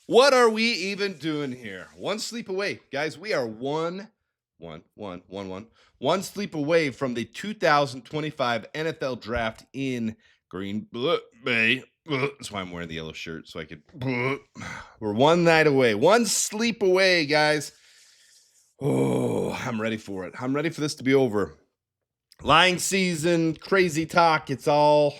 What are we even doing here? One sleep away, guys. We are one sleep away from the 2025 NFL Draft in Green Bay. That's why I'm wearing the yellow shirt, so I could. We're one night away, one sleep away, guys. Oh, I'm ready for it. I'm ready for this to be over. Lying season, crazy talk. It's all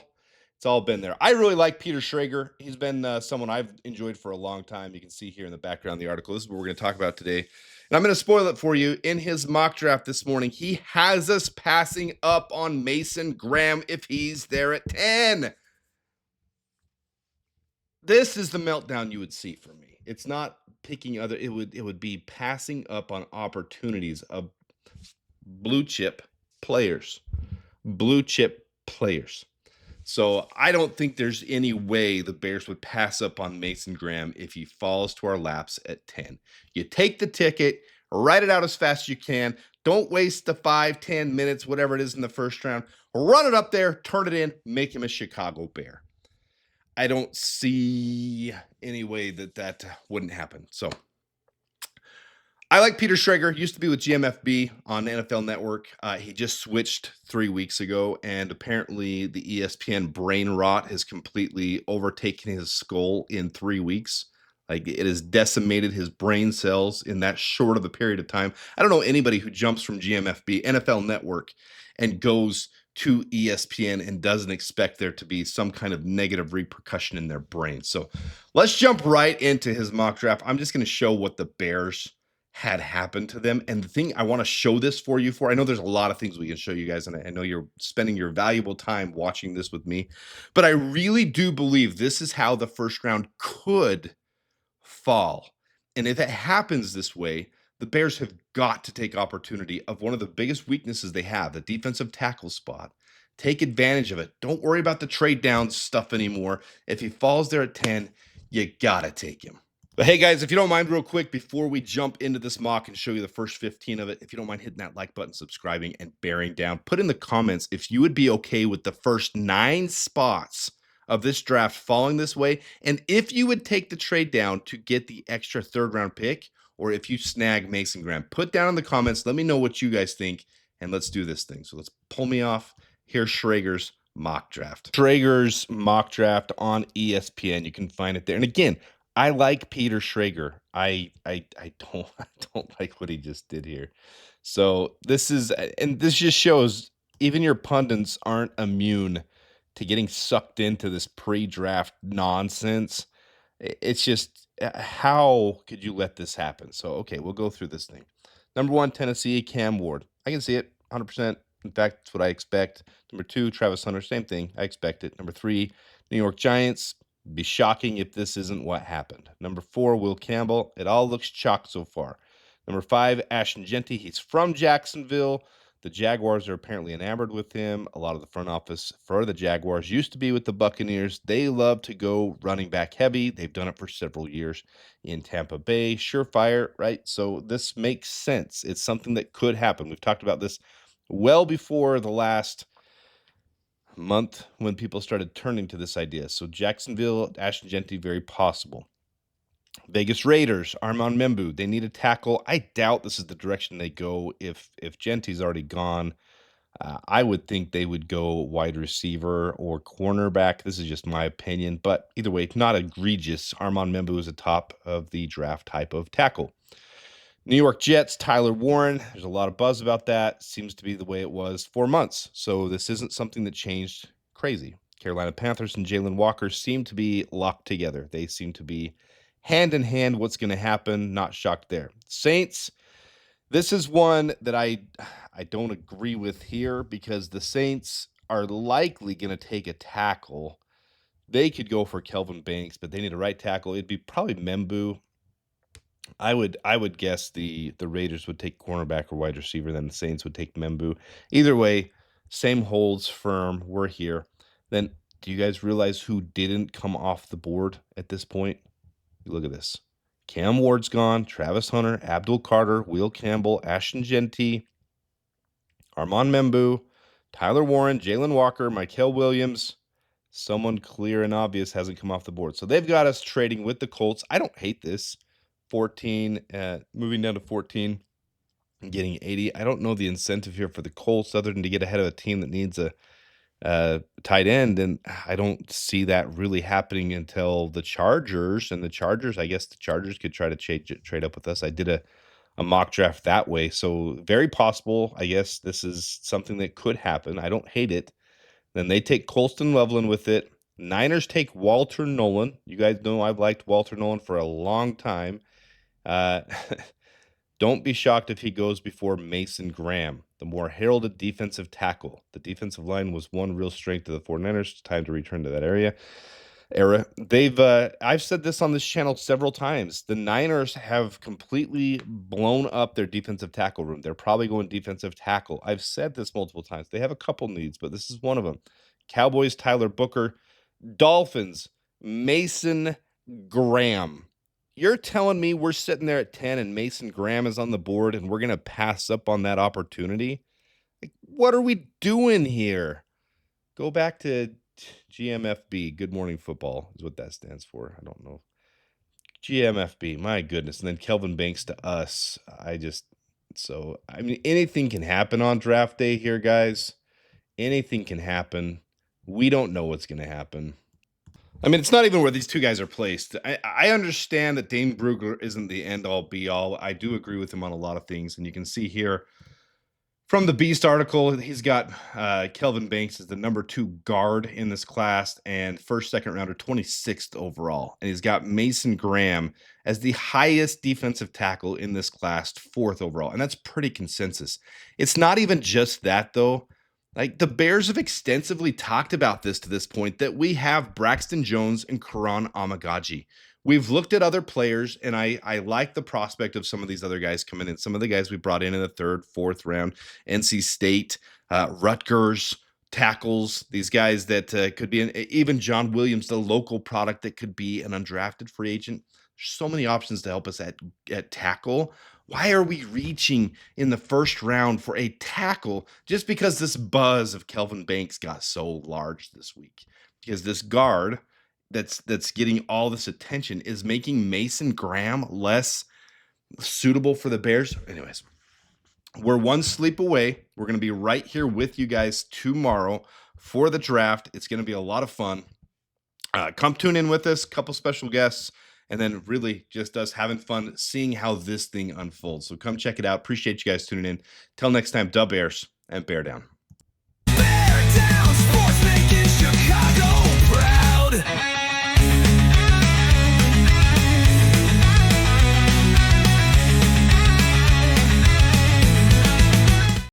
been there. I really like Peter Schrager. He's been someone I've enjoyed for a long time. You can see here in the background the article. This is what we're going to talk about today. And I'm going to spoil it for you. In his mock draft this morning, he has us passing up on Mason Graham if he's there at 10. This is the meltdown you would see from me. It's not picking other, it would be passing up on opportunities of blue chip players. Blue chip players. So I don't think there's any way the Bears would pass up on Mason Graham if he falls to our laps at 10. You take the ticket, write it out as fast as you can. Don't waste the 5-10 minutes, whatever it is in the first round. Run it up there, turn it in, make him a Chicago Bear. I don't see any way that wouldn't happen. So I like Peter Schrager. Used to be with GMFB on NFL Network. He just switched 3 weeks ago, and apparently the ESPN brain rot has completely overtaken his skull in 3 weeks. Like, it has decimated his brain cells in that short of a period of time. I don't know anybody who jumps from GMFB, NFL Network, and goes to ESPN and doesn't expect there to be some kind of negative repercussion in their brain. So let's jump right into his mock draft. I'm just going to show what the Bears had happened to them. And the thing I want to show this for you for, I know there's a lot of things we can show you guys, and I know you're spending your valuable time watching this with me, but I really do believe this is how the first round could fall. And if it happens this way, the Bears have got to take opportunity of one of the biggest weaknesses they have, the defensive tackle spot. Take advantage of it. Don't worry about the trade down stuff anymore. If he falls there at 10, you got to take him. But hey, guys, if you don't mind, real quick, before we jump into this mock and show you the first 15 of it, if you don't mind hitting that like button, subscribing, and bearing down, put in the comments if you would be okay with the first 9 spots of this draft falling this way, and if you would take the trade down to get the extra third-round pick, or if you snag Mason Graham. Put down in the comments. Let me know what you guys think, and let's do this thing. So let's pull me off. Here's Schrager's mock draft. Schrager's mock draft on ESPN. You can find it there. And again, I like Peter Schrager. I don't like what he just did here. So this just shows even your pundits aren't immune to getting sucked into this pre-draft nonsense. It's just how could you let this happen? So okay, we'll go through this thing. Number 1, Tennessee, Cam Ward. I can see it 100%. In fact, that's what I expect. Number 2, Travis Hunter. Same thing. I expect it. Number 3, New York Giants. Be shocking if this isn't what happened. Number 4, Will Campbell. It all looks chalk so far. Number 5, Ashton Jeanty. He's from Jacksonville. The Jaguars are apparently enamored with him. A lot of the front office for the Jaguars used to be with the Buccaneers. They love to go running back heavy. They've done it for several years in Tampa Bay. Surefire, right? So this makes sense. It's something that could happen. We've talked about this well before the last month when people started turning to this idea. So Jacksonville, Ashton Jeanty, very possible. Vegas Raiders, Armand Membu. They need a tackle. I doubt this is the direction they go if Jeanty's already gone. I would think they would go wide receiver or cornerback. This is just my opinion, but either way, not egregious. Armand Membu is a top of the draft type of tackle. New York Jets, Tyler Warren. There's a lot of buzz about that. Seems to be the way it was 4 months. So this isn't something that changed crazy. Carolina Panthers and Jalen Walker seem to be locked together. They seem to be hand in hand. What's going to happen? Not shocked there. Saints. This is one that I don't agree with here because the Saints are likely going to take a tackle. They could go for Kelvin Banks, but they need a right tackle. It'd be probably Membu. I would guess the Raiders would take cornerback or wide receiver, then the Saints would take Membu. Either way, same holds firm. We're here. Then do you guys realize who didn't come off the board at this point? Look at this. Cam Ward's gone, Travis Hunter, Abdul Carter, Will Campbell, Ashton Jeanty, Armand Membu, Tyler Warren, Jalen Walker, Mykel Williams. Someone clear and obvious hasn't come off the board. So they've got us trading with the Colts. I don't hate this. 14, moving down to 14 and getting 80. I don't know the incentive here for the Colts other than to get ahead of a team that needs a tight end, and I don't see that really happening until the Chargers. And the Chargers, I guess the Chargers could try to trade up with us. I did a mock draft that way, so very possible. I guess this is something that could happen. I don't hate it. Then they take Colston Loveland with it. Niners take Walter Nolan. You guys know I've liked Walter Nolan for a long time. Don't be shocked if he goes before Mason Graham, the more heralded defensive tackle. The defensive line was one real strength of the 49ers. It's time to return to that era. I've said this on this channel several times. The Niners have completely blown up their defensive tackle room. They're probably going defensive tackle. I've said this multiple times. They have a couple needs, but this is one of them. Cowboys, Tyler Booker. Dolphins, Mason Graham. You're telling me we're sitting there at 10 and Mason Graham is on the board and we're going to pass up on that opportunity? Like, what are we doing here? Go back to GMFB, Good Morning Football is what that stands for. I don't know. GMFB, my goodness. And then Kelvin Banks to us. I mean, anything can happen on draft day here, guys. Anything can happen. We don't know what's going to happen. I mean, it's not even where these two guys are placed. I understand that Dane Brugler isn't the end-all, be-all. I do agree with him on a lot of things, and you can see here from the Beast article, he's got Kelvin Banks as the number 2 guard in this class and first, second rounder, 26th overall. And he's got Mason Graham as the highest defensive tackle in this class, 4th overall. And that's pretty consensus. It's not even just that, though. Like, the Bears have extensively talked about this to this point, that we have Braxton Jones and Karan Amagaji. We've looked at other players, and I like the prospect of some of these other guys coming in. Some of the guys we brought in the 3rd, 4th round, NC State, Rutgers, tackles, these guys that could be, even John Williams, the local product that could be an undrafted free agent. There's so many options to help us at tackle. Why are we reaching in the 1st round for a tackle just because this buzz of Kelvin Banks got so large this week? Because this guard that's getting all this attention is making Mason Graham less suitable for the Bears. Anyways, we're one sleep away. We're going to be right here with you guys tomorrow for the draft. It's going to be a lot of fun. Come tune in with us, couple special guests, and then really just us having fun seeing how this thing unfolds. So come check it out. Appreciate you guys tuning in. Till next time, Dub Bears and Bear Down. Bear Down, sports making Chicago proud.